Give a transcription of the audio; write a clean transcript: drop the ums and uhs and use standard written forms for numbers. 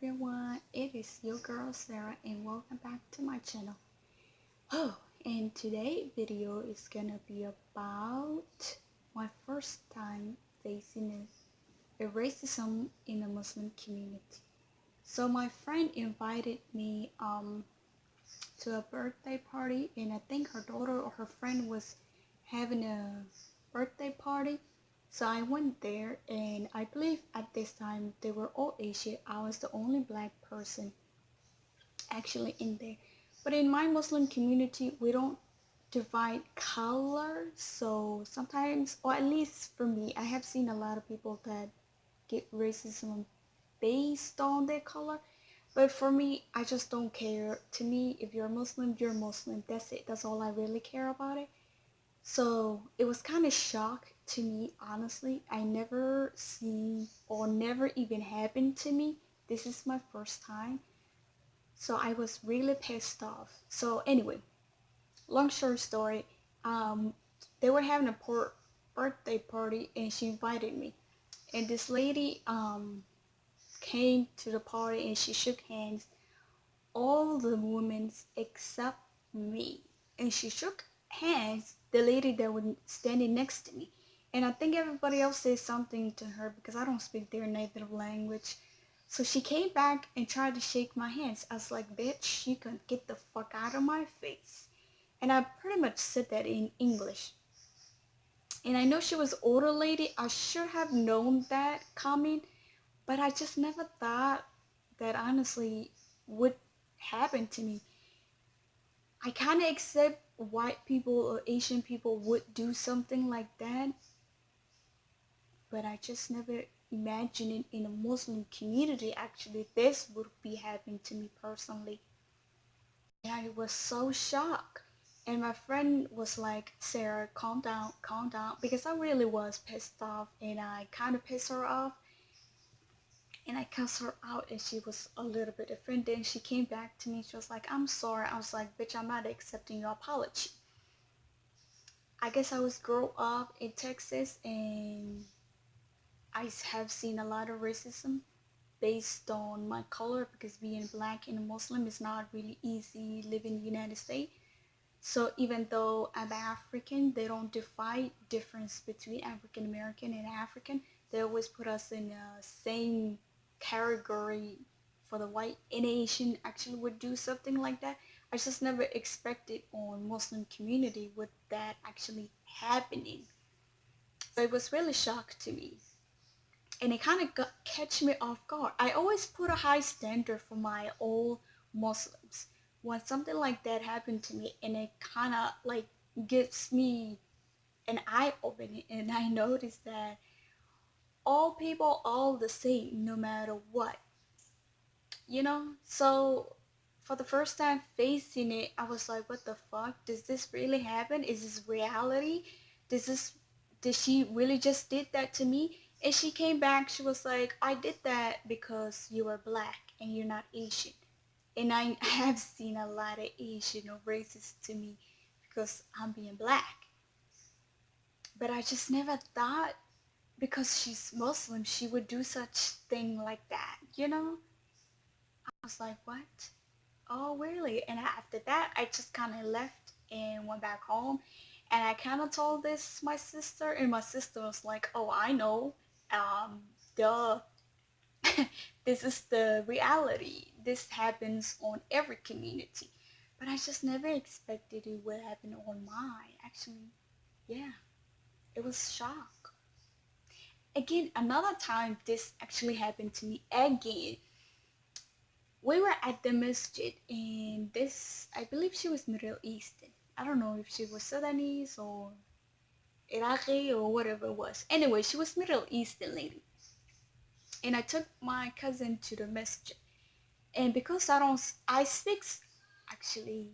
everyone, it is your girl Sarah and welcome back to my channel. Oh, and today video is gonna be about my first time facing a racism in the Muslim community. So my friend invited me to a birthday party, and I think her daughter or her friend was having a birthday party. So I went there, and I believe at this time they were all Asian. I was the only black person actually in there. But in my Muslim community, we don't divide color. So sometimes, or at least for me, I have seen a lot of people that get racism based on their color. But for me, I just don't care. To me, if you're Muslim, you're Muslim. That's it. That's all I really care about it. So it was kind of shock to me, honestly. I never seen or never even happened to me. This is my first time. So I was really pissed off. So anyway, long story story, um, they were having a birthday party and she invited me. And this lady came to the party and she shook hands all the women except me, and she shook hands the lady that was standing next to me, and I think everybody else said something to her because I don't speak their native language. So she came back and tried to shake my hands. I was like, bitch, you can get the fuck out of my face. And I pretty much said that in English. And I know she was older lady. I should have known that coming, but I just never thought that honestly would happen to me. I kind of accept white people or Asian people would do something like that, but I just never imagined it in a Muslim community. Actually, this would be happening to me personally. And I was so shocked. And my friend was like, Sarah, calm down, because I really was pissed off and I kind of pissed her off. And I cussed her out and she was a little bit offended, and she came back to me. She was like, I'm sorry. I was like, bitch, I'm not accepting your apology. I guess I was grow up in Texas, and I have seen a lot of racism based on my color, because being black and a Muslim is not really easy living in the United States. So even though I'm African, they don't define difference between African American and African. They always put us in the same category for the white and Asian actually would do something like that. I just never expected on Muslim community with that actually happening. So it was really shocked to me. And it kind of catch me off guard. I always put a high standard for my all Muslims. When something like that happened to me, and it kind of like gives me an eye opening, and I noticed that all people all the same no matter what, so for the first time facing it, I was like, what the fuck, does this really happen? Is this reality? Does this did she really just did that to me? And she came back, she was like, I did that because you are black and you're not Asian. And I have seen a lot of Asian or racist to me because I'm being black. But I just never thought because she's Muslim she would do such thing like that. I was like, what? Oh, really? And after that, I just kind of left and went back home. And I kind of told this my sister, and my sister was like, oh, I know. Duh. This is the reality. This happens on every community. But I just never expected it would happen on mine. Actually, yeah, it was shock. Again, another time this actually happened to me again. We were at the masjid, and this, I believe she was Middle Eastern. I don't know if she was Sudanese or Iraqi or whatever it was. Anyway, she was Middle Eastern lady. And I took my cousin to the masjid. And because I speak actually